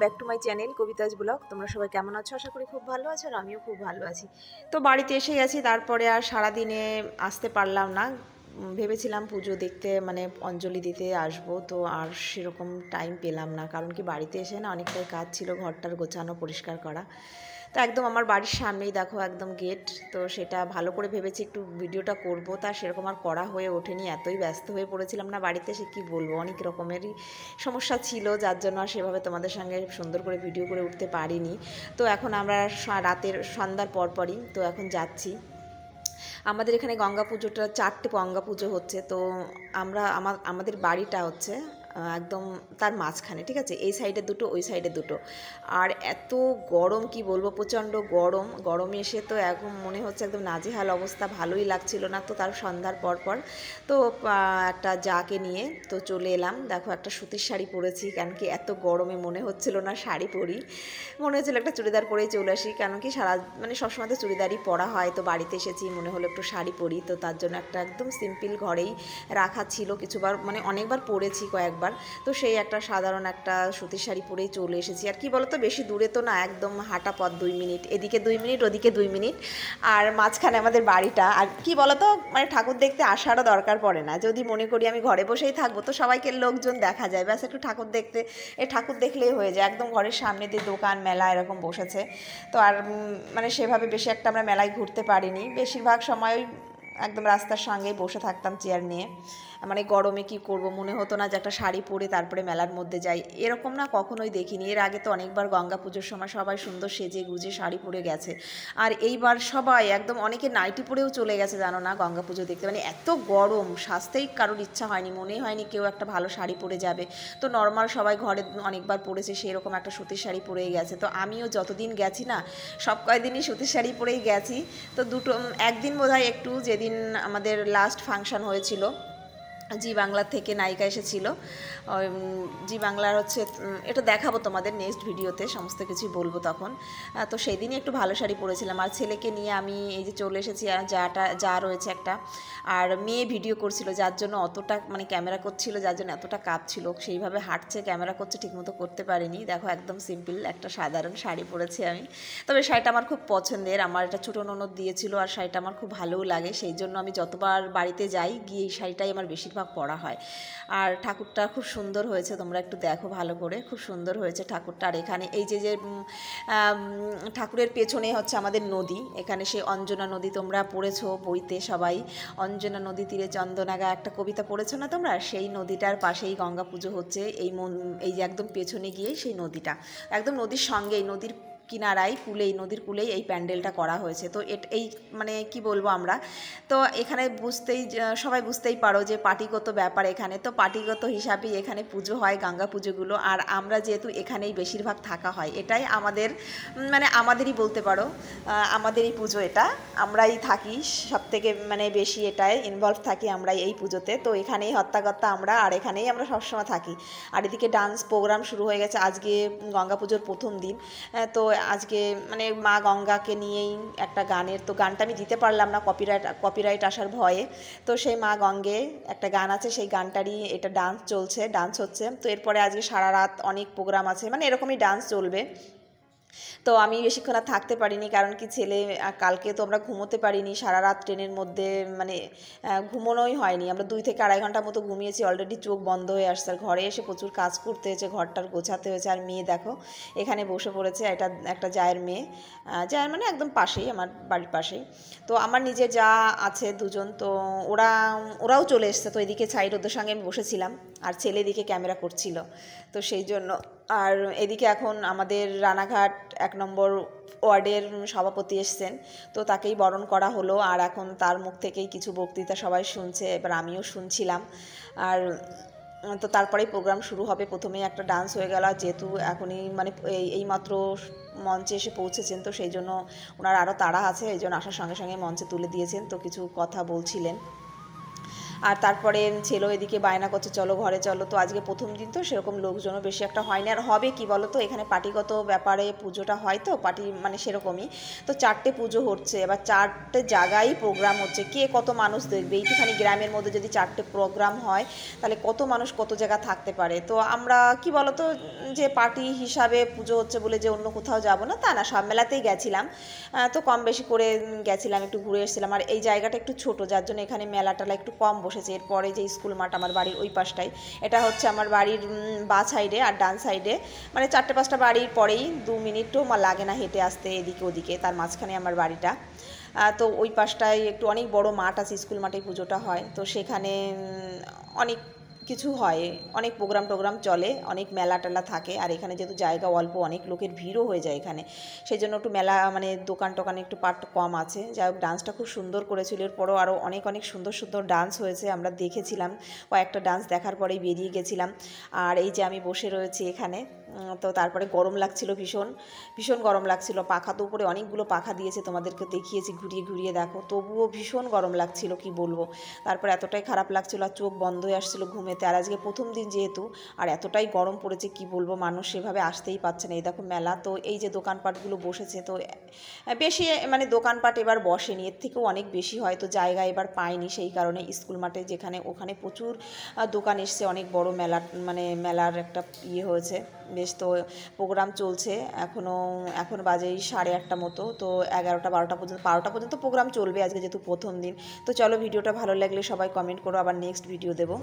Back to my channel Kabita's blog. তোমরা সবাই কেমন আছো? আশা করি খুব ভালো আছো, আর আমিও খুব ভালো আছি। তো বাড়িতে এসে গেছি, তারপরে আর সারাদিনে আসতে পারলাম না। ভেবেছিলাম পুজো দেখতে মানে অঞ্জলি দিতে আসবো, তো আর সেরকম টাইম পেলাম না, কারণ কি বাড়িতে এসে না অনেকটাই কাজ ছিল, ঘরটার গোছানো পরিষ্কার করা। তো একদম আমার বাড়ির সামনেই দেখো একদম গেট, তো সেটা ভালো করে ভেবেছি একটু ভিডিওটা করব, তা সেরকম আর করা হয়ে ওঠেনি। এতই ব্যস্ত হয়ে পড়েছিলাম না বাড়িতে, সে কী বলবো, অনেক রকমেরই সমস্যা ছিল, যার জন্য আর সেভাবে তোমাদের সঙ্গে সুন্দর করে ভিডিও করে উঠতে পারিনি। তো এখন আমরা রাতের সন্ধ্যার পরপরই তো এখন যাচ্ছি। আমাদের এখানে গঙ্গা পুজোটা 4টে গঙ্গা পুজো হচ্ছে, তো আমাদের বাড়িটা হচ্ছে একদম তার মাঝখানে, ঠিক আছে? এই সাইডে দুটো, ওই সাইডে দুটো। আর এত গরম কি বলবো, প্রচণ্ড গরমে এসে তো এখন মনে হচ্ছে একদম নাজেহাল অবস্থা, ভালোই লাগছিল না। তো তার সন্ধ্যার পর তো একটা যাকে নিয়ে তো চলে এলাম। দেখো একটা সুতির শাড়ি পরেছি, কেন কি এত গরমে মনে হচ্ছিল না শাড়ি পরি, মনে হচ্ছিল একটা চুড়িদার পরেই চলে আসি, কেন কি মানে সবসময় তো চুড়িদারই পরা হয়, তো বাড়িতে এসেছি মনে হলো একটু শাড়ি পরি, তো তার জন্য একটা একদম সিম্পল ঘরেই রাখা ছিল, কিছুবার মানে অনেকবার পরেছি কয়েকবার। তো সেই একটা সাধারণ একটা সুতির শাড়ি পরেই চলে এসেছি। আর কি বলতো, বেশি দূরে তো না, একদম হাঁটা পথ 2 মিনিট, এদিকে 2 মিনিট ওদিকে 2 মিনিট, আর মাঝখানে আমাদের বাড়িটা। আর কি বলতো, মানে ঠাকুর দেখতে আসারও দরকার পড়ে না, যদি মনে করি আমি ঘরে বসেই থাকবো, তো সবাইকে লোকজন দেখা যায়, ব্যাস একটু ঠাকুর দেখলেই হয়ে যায়। একদম ঘরের সামনে দিয়ে দোকান মেলা এরকম বসেছে, তো আর মানে সেভাবে বেশি একটা আমরা মেলায় ঘুরতে পারিনি, বেশিরভাগ সময়ই একদম রাস্তার সঙ্গেই বসে থাকতাম চেয়ার নিয়ে। মানে গরমে কি করব, মনে হতো না যে একটা শাড়ি পরে তারপরে মেলার মধ্যে যাই, এরকম না কখনোই দেখিনি। এর আগে তো অনেকবার গঙ্গা পুজোর সময় সবাই সুন্দর সেজে গুজে শাড়ি পরে গেছে, আর এইবার সবাই একদম অনেকে নাইটি পরেও চলে গেছে, জানো না, গঙ্গা পুজো দেখতে। মানে এত গরম, সাজতেই কারোর ইচ্ছা হয়নি, মনেই হয়নি কেউ একটা ভালো শাড়ি পরে যাবে। তো নর্মাল সবাই ঘরে অনেকবার পরেছে, সেরকম একটা সুতির শাড়ি পরেই গেছে। তো আমিও যতদিন গেছি না, সব কয়দিনই সুতির শাড়ি পরেই গেছি। তো একদিন বোধহয় একটু, যেদিন আমাদের লাস্ট ফাংশন হয়েছিল, জি বাংলার থেকে নায়িকা এসেছিল, জি বাংলার হচ্ছে, এটা দেখাবো তোমাদের নেক্সট ভিডিওতে, সমস্ত কিছুই বলবো তখন। তো সেই দিনই একটু ভালো শাড়ি পরেছিলাম, আর ছেলেকে নিয়ে আমি এই যে চলে এসেছি, আর যা রয়েছে একটা, আর মেয়ে ভিডিও করছিল, যার জন্য অতটা মানে ক্যামেরা করছিল, যার জন্য এতটা কাঁপছিল, সেইভাবে হাঁটছে, ক্যামেরা করছে, ঠিকমতো করতে পারিনি। দেখো একদম সিম্পল একটা সাধারণ শাড়ি পরেছি আমি, তবে শাড়িটা আমার খুব পছন্দের, আমার এটা ছোটো ননদ দিয়েছিল, আর শাড়িটা আমার খুব ভালোও লাগে, সেই জন্য আমি যতবার বাড়িতে যাই গিয়ে এই শাড়িটাই আমার বেশিরভাগ পরা হয়। আর ঠাকুরটা খুব সুন্দর হয়েছে, তোমরা একটু দেখো ভালো করে, খুব সুন্দর হয়েছে ঠাকুরটা। আর এখানে এই যে ঠাকুরের পেছনে হচ্ছে আমাদের নদী, এখানে সেই অঞ্জনা নদী, তোমরা পড়েছো বইতে সবাই, অঞ্জনা নদী তীরে চন্দনাগা একটা কবিতা পড়েছো না তোমরা? সেই নদীটার পাশেই গঙ্গা পুজো হচ্ছে, এই যে একদম পেছনে গিয়ে সেই নদীটা, একদম নদীর সঙ্গেই, নদীর কিনারায় নদীর কূলেই এই প্যান্ডেলটা করা হয়েছে। তো এই মানে কি বলবো আমরা, তো এখানে সবাই বুঝতেই পারো যে পার্টিগত ব্যাপার এখানে, তো পার্টিগত হিসাবেই এখানে পুজো হয়, গঙ্গা পুজোগুলো। আর আমরা যেহেতু এখানেই বেশিরভাগ থাকা হয়, এটাই আমাদের মানে আমাদেরই বলতে পারো, আমাদেরই পুজো এটা, আমরাই থাকি সব থেকে মানে বেশি, এটাই ইনভলভ থাকি আমরাই এই পুজোতে। তো এখানেই হত্যাকর্তা আমরা, আর এখানেই আমরা সবসময় থাকি। আর এদিকে ডান্স প্রোগ্রাম শুরু হয়ে গেছে, আজকে গঙ্গা পুজোর প্রথম দিন। তো আজকে মানে মা গঙ্গাকে নিয়েই একটা গানের, তো গানটা আমি দিতে পারলাম না কপিরাইট আসার ভয়ে, তো সেই মা গঙ্গে একটা গান আছে, সেই গানটারই এটা ডান্স হচ্ছে। তো এরপরে আজকে সারা রাত অনেক প্রোগ্রাম আছে, মানে এরকমই ডান্স চলবে। তো আমি বেশিক্ষণ আর থাকতে পারিনি, কারণ কি কালকে তো আমরা ঘুমোতে পারিনি, সারা রাত ট্রেনের মধ্যে মানে ঘুমোনোই হয়নি, আমরা 2 থেকে আড়াই ঘন্টা মতো ঘুমিয়েছি, অলরেডি চোখ বন্ধ হয়ে আসছে। আর ঘরে এসে প্রচুর কাজ করতে হয়েছে, ঘরটার গোছাতে হয়েছে। আর মেয়ে দেখো এখানে বসে পড়েছে, এটা একটা জায়ের মেয়ে, জায়ের মানে একদম পাশেই, আমার বাড়ির পাশেই। তো আমার নিজের যা আছে দুজন, তো ওরাও চলে এসছে, তো এদিকে সাইড ওদের সঙ্গে আমি বসেছিলাম, আর ছেলে এদিকে ক্যামেরা করছিল, তো সেই জন্য। আর এদিকে এখন আমাদের রানাঘাট 1 নম্বর ওয়ার্ডের সভাপতি এসছেন, তো তাকেই বরণ করা হলো, আর এখন তার মুখ থেকেই কিছু বক্তৃতা সবাই শুনছে, এবার আমিও শুনছিলাম। আর তো তারপরেই প্রোগ্রাম শুরু হবে, প্রথমেই একটা ডান্স হয়ে গেল, যেহেতু এখনই মানে এইমাত্র মঞ্চে এসে পৌঁছেছেন, তো সেই জন্য ওনার আরও তাড়া আছে, এই জন্য আসার সঙ্গে সঙ্গে মঞ্চে তুলে দিয়েছেন, তো কিছু কথা বলছিলেন। আর তারপরে ছেলেও এদিকে বায়না করছে চলো ঘরে চলো। তো আজকে প্রথম দিন তো সেরকম লোকজনও বেশি একটা হয়নি। আর হবে কি বলো তো, এখানে পার্টিগত ব্যাপারে পুজোটা হয় তো, পার্টি মানে সেরকমই। তো 4টে পুজো হচ্ছে, এবার 4টে জায়গায় প্রোগ্রাম হচ্ছে, কে কত মানুষ দেখবে। এইটুখানি গ্রামের মধ্যে যদি 4টে প্রোগ্রাম হয় তাহলে কত মানুষ কত জায়গা থাকতে পারে। তো আমরা কি বলো তো, যে পার্টি হিসাবে পুজো হচ্ছে বলে যে অন্য কোথাও যাব না তা না, সব মেলাতেই গেছিলাম। তো কম বেশি করে গেছিলাম, একটু ঘুরে এসেছিলাম। আর এই জায়গাটা একটু ছোট, যার জন্য এখানে মেলাটালা একটু কম বসেছে। এরপরে যে স্কুল মাঠ আমার বাড়ির ওই পাশটায়, এটা হচ্ছে আমার বাড়ির বাঁ সাইডে, আর ডান সাইডে মানে 4টে-5টা বাড়ির পরেই 2 মিনিটও লাগে না হেঁটে আসতে এদিকে ওদিকে, তার মাঝখানে আমার বাড়িটা। তো ওই পাশটায় একটু অনেক বড় মাঠ আছে, স্কুল মাঠে পুজোটা হয়। তো সেখানে অনেক কিছু হয়, অনেক প্রোগ্রাম টোগ্রাম চলে, অনেক মেলা টেলা থাকে। আর এখানে যেহেতু জায়গা অল্প, অনেক লোকের ভিড়ও হয়ে যায় এখানে, সেই জন্য একটু মেলা মানে দোকান টোকানে একটু পাট কম আছে। যাই হোক, ডান্সটা খুব সুন্দর করেছিল। এরপরও আরও অনেক অনেক সুন্দর সুন্দর ডান্স হয়েছে, আমরা দেখেছিলাম। কয়েকটা ডান্স দেখার পরেই বেরিয়ে গেছিলাম। আর এই যে আমি বসে রয়েছি এখানে, তো তারপরে গরম লাগছিল, ভীষণ ভীষণ গরম লাগছিল। পাখা তো উপরে অনেকগুলো পাখা দিয়েছে, তোমাদেরকে দেখিয়েছি ঘুরিয়ে ঘুরিয়ে দেখো, তবুও ভীষণ গরম লাগছিল, কি বলবো। তারপর এতটাই খারাপ লাগছিল, আর চোখ বন্ধ হয়ে আসছিল ঘুমেতে। আর আজকে প্রথম দিন যেহেতু, আর এতটাই গরম পড়েছে কি বলবো, মানুষ সেভাবে আসতেই পারছে না। এই দেখো মেলা, তো এই যে দোকানপাটগুলো বসেছে, তো বেশি মানে দোকানপাট এবার বসেনি, এর থেকেও অনেক বেশি হয়তো জায়গা এবার পায়নি, সেই কারণে স্কুল মাঠে যেখানে ওখানে প্রচুর দোকান এসছে, অনেক বড় মেলা মানে মেলার একটা ইয়ে হয়েছে বেশ। তো প্রোগ্রাম চলছে এখন বাজে 8:30 মতো। তো 11টা 12টা পর্যন্ত প্রোগ্রাম চলবে আজকে যেহেতু প্রথম দিন। তো চলো, ভিডিওটা ভালো লাগলে সবাই কমেন্ট করো, আবার নেক্সট ভিডিও দেবো।